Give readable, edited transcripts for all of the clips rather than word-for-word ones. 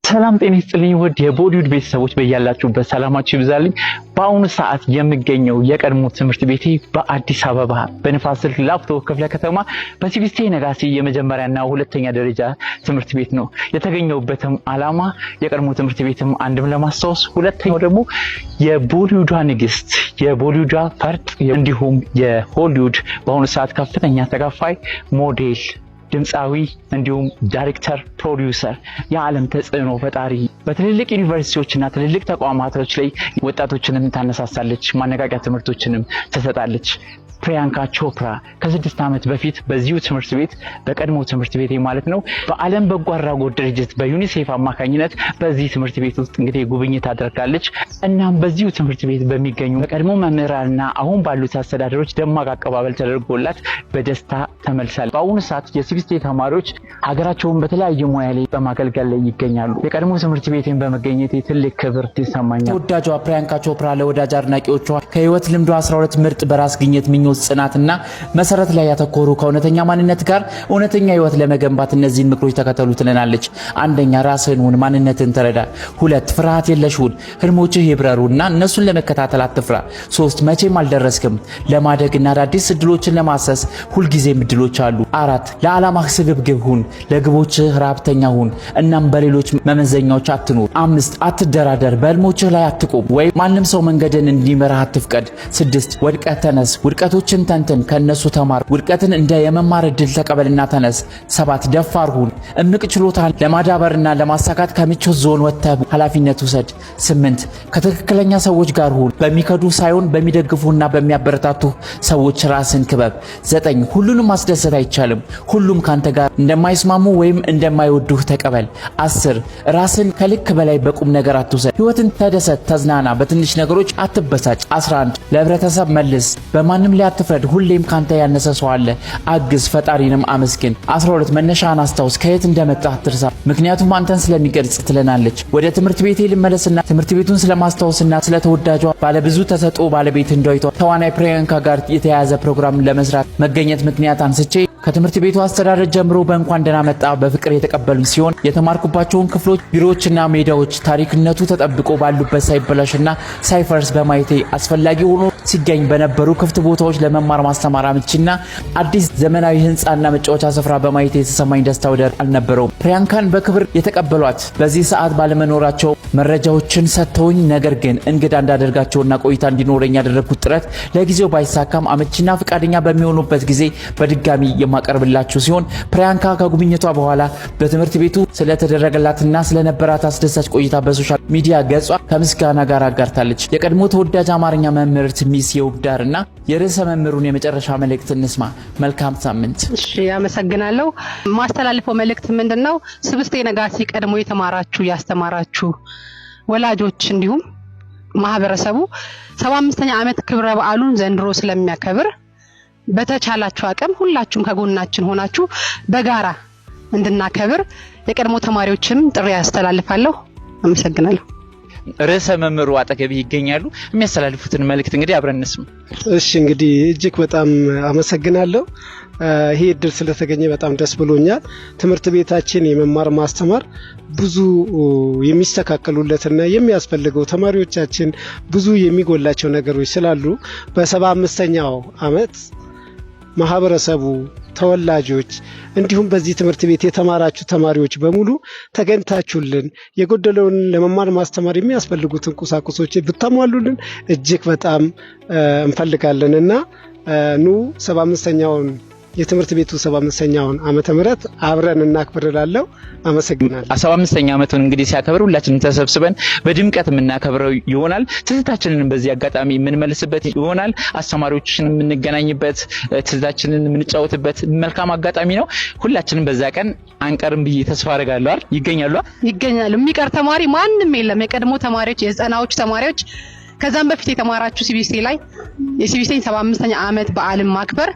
ሰላም ጤና ይስጥልኝ ውድ የቦሊውድ ቤተሰቦች በያላችሁበት ሰላማችሁ ይብዛልኝ። በአሁኑ ሰዓት የሚገኘው የቀድሞ ትምህርት ቤቴ በአዲስ አበባ በንፋስ ስልክ ላፍቶ ክፍለ ከተማ በሲቪስቴ ነጋሲ የመጀመሪያና ሁለተኛ ደረጃ ትምህርት ቤት ነው። የተገኘውበትም ዓላማ የቀድሞ ትምህርት ቤትም አንድም ለማስታወስ፣ ሁለተኛው ደግሞ የቦሊውዷ ንግስት የቦሊውዷ ፈርጥ እንዲሁም የሆሊውድ በአሁኑ ሰዓት ከፍተኛ ተከፋይ ሞዴል ድምጻዊ እንዲሁም ዳይሬክተር ፕሮዲዩሰር የዓለም ተጽዕኖ ፈጣሪ በትልልቅ ዩኒቨርሲቲዎችና ትልልቅ ተቋማቶች ላይ ወጣቶችንም ታነሳሳለች፣ ማነቃቂያ ትምህርቶችንም ትሰጣለች። ፕሪያንካ ቾፕራ ከ6 ዓመት በፊት በዚሁ ትምህርት ቤት በቀድሞ ትምህርት ቤት ማለት ነው በዓለም በጎ አድራጎት ድርጅት በዩኒሴፍ አማካኝነት በዚህ ትምህርት ቤት ውስጥ እንግዲህ ጉብኝት አድርጋለች። እናም በዚሁ ትምህርት ቤት በሚገኙ በቀድሞ መምህራንና አሁን ባሉት አስተዳደሮች ደማቅ አቀባበል ተደርጎላት በደስታ ተመልሳለች። በአሁኑ ሰዓት የሲቪስቴ ተማሪዎች ሀገራቸውን በተለያየ ሙያ ላይ በማገልገል ላይ ይገኛሉ። የቀድሞ ትምህርት ቤትን በመገኘት ትልቅ ክብር ይሰማኛል። ተወዳጇ ፕሪያንካ ቾፕራ ለወዳጅ አድናቂዎቿ ከህይወት ልምዷ 12 ምርጥ በራስ ግኝት ምኞት ጽናትና መሰረት ላይ ያተኮሩ ከእውነተኛ ማንነት ጋር እውነተኛ ህይወት ለመገንባት እነዚህን ምክሮች ተከተሉ ትለናለች። 1 ራስህን ሁን፣ ማንነትን ተረዳ። 2 ፍርሃት የለሽ ሁን፣ ህልሞችህ ይብረሩና እነሱን ለመከታተል አትፍራ። 3 መቼም አልደረስክም፣ ለማደግና አዳዲስ እድሎችን ለማሰስ ሁልጊዜም እድሎች አሉ። 4 ለዓላማህ ስግብግብ ሁን፣ ለግቦችህ ራብተኛ ሁን፣ እናም በሌሎች መመዘኛዎች አትኑር። 5 አትደራደር፣ በህልሞችህ ላይ አትቆም ወይ ማንም ሰው መንገድን እንዲመራህ አትፍቀድ። 6 ወድቀህ ተነስ፣ ውድቀቶችን ተንተን ከነሱ ተማር፣ ውድቀትን እንደ የመማር እድል ተቀበልና ተነስ። 7 ደፋር ሁን፣ እምቅ ችሎታን ለማዳበርና ለማሳካት ከምቾት ዞን ወጥተህ ኃላፊነት ውሰድ። 8 ከትክክለኛ ሰዎች ጋር ሁን፣ በሚከዱ ሳይሆን በሚደግፉና በሚያበረታቱ ሰዎች ራስን ክበብ። 9 ሁሉንም ማስደሰት አይቻልም፣ ሁሉም ካንተ ጋር እንደማይስማሙ ወይም እንደማይወዱህ ተቀበል። 10 ራስን ከልክ በላይ በቁም ነገር አትውሰድ፣ ህይወትን ተደሰት፣ ተዝናና፣ በትንሽ ነገሮች አትበሳጭ። 11 ለህብረተሰብ መልስ፣ በማንም ላይ አትፍረድ፣ ሁሌም ካንተ ያነሰ ሰው አለ፣ አግዝ፣ ፈጣሪንም አመስግን። 12 መነሻህን አስታውስ፣ ከየት እንደመጣህ አትርሳ፣ ምክንያቱም አንተን ስለሚገልጽ ትለናለች። ወደ ትምህርት ቤቴ ልመለስና ትምህርት ቤቱን ስለማስታወስና ስለተወዳጇ ባለብዙ ተሰጥኦ ባለቤት እንደሆይቷ ተዋናይ ፕሪያንካ ጋር የተያያዘ ፕሮግራም ለመስራት መገኘት ምክንያት አንስቼ ከትምህርት ቤቱ አስተዳደር ጀምሮ በእንኳን ደህና መጣ በፍቅር የተቀበሉኝ ሲሆን የተማርኩባቸውን ክፍሎች፣ ቢሮዎችና ሜዳዎች ታሪክነቱ ተጠብቆ ባሉበት ሳይበላሽና ሳይፈርስ በማየቴ አስፈላጊ ሆኖ ሲገኝ በነበሩ ክፍት ቦታዎች ለመማር ማስተማር አመቺና አዲስ ዘመናዊ ህንጻና መጫወቻ ስፍራ በማየቴ የተሰማኝ ደስታ ወደር አልነበረውም። ፕሪያንካን በክብር የተቀበሏት በዚህ ሰዓት ባለመኖራቸው መረጃዎችን ሰጥተውኝ ነገር ግን እንግዳ እንዳደርጋቸውና ቆይታ እንዲኖረኝ ያደረኩት ጥረት ለጊዜው ባይሳካም አመቺና ፈቃደኛ በሚሆኑበት ጊዜ በድጋሚ የማቀርብላችሁ ሲሆን ፕሪያንካ ከጉብኝቷ በኋላ በትምህርት ቤቱ ስለተደረገላትና ስለነበራት አስደሳች ቆይታ በሶሻል ሚዲያ ገጿ ከምስጋና ጋር አጋርታለች። የቀድሞ ተወዳጅ አማርኛ መምህርት ሚስ የውብዳርና የርዕሰ መምህሩን የመጨረሻ መልእክት እንስማ። መልካም ሳምንት። እሺ፣ አመሰግናለሁ። ማስተላለፈው መልእክት ምንድነው? ሲቪስቴ ነጋሲ ቀድሞ የተማራችሁ ያስተማራችሁ ወላጆች እንዲሁም ማህበረሰቡ 75ኛ ዓመት ክብረ በዓሉን ዘንድሮ ስለሚያከብር በተቻላችሁ አቅም ሁላችሁም ከጎናችን ሆናችሁ በጋራ እንድናከብር የቀድሞ ተማሪዎችም ጥሪ ያስተላልፋለሁ። አመሰግናለሁ። ርዕሰ መምህሩ አጠገብ ይገኛሉ። የሚያስተላልፉትን መልእክት እንግዲህ አብረን እንስማ። እሺ፣ እንግዲህ እጅግ በጣም አመሰግናለሁ። ይሄ እድል ስለተገኘ በጣም ደስ ብሎኛል። ትምህርት ቤታችን የመማር ማስተማር ብዙ የሚስተካከሉለትና የሚያስፈልገው ተማሪዎቻችን ብዙ የሚጎላቸው ነገሮች ስላሉ በ75ኛው ዓመት ማህበረሰቡ፣ ተወላጆች እንዲሁም በዚህ ትምህርት ቤት የተማራችሁ ተማሪዎች በሙሉ ተገኝታችሁልን የጎደለውን ለመማር ማስተማር የሚያስፈልጉትን ቁሳቁሶች ብታሟሉልን እጅግ በጣም እንፈልጋለንና ኑ 75ኛውን የትምህርት ቤቱ 75ኛውን ዓመተ ምህረት አብረን እናክብርላለሁ። አመሰግናለሁ። 75ኛ ዓመቱን እንግዲህ ሲያከብር ሁላችንም ተሰብስበን በድምቀት የምናከብረው ይሆናል። ትዝታችንን በዚህ አጋጣሚ የምንመልስበት ይሆናል። አስተማሪዎችን የምንገናኝበት፣ ትዝታችንን የምንጫወትበት መልካም አጋጣሚ ነው። ሁላችንም በዛ ቀን አንቀርም ብዬ ተስፋ አደርጋለሁ። ይገኛሉ። የሚቀር ተማሪ ማንም የለም። የቀድሞ ተማሪዎች፣ የዘጠናዎቹ ተማሪዎች ከዛም በፊት የተማራችሁ ሲቪስቴ ላይ የሲቪስቴን 75ኛ ዓመት በዓልን ማክበር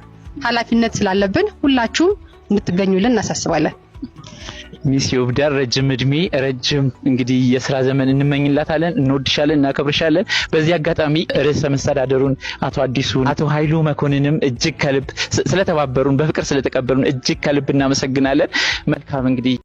ኃላፊነት ስላለብን ሁላችሁም እንድትገኙልን እናሳስባለን። ሚስ የውብዳር ረጅም እድሜ ረጅም እንግዲህ የሥራ ዘመን እንመኝላታለን። እንወድሻለን፣ እናከብርሻለን። በዚህ አጋጣሚ ርዕሰ መስተዳድሩን አቶ አዲሱን አቶ ኃይሉ መኮንንም እጅግ ከልብ ስለተባበሩን በፍቅር ስለተቀበሉን እጅግ ከልብ እናመሰግናለን። መልካም እንግዲህ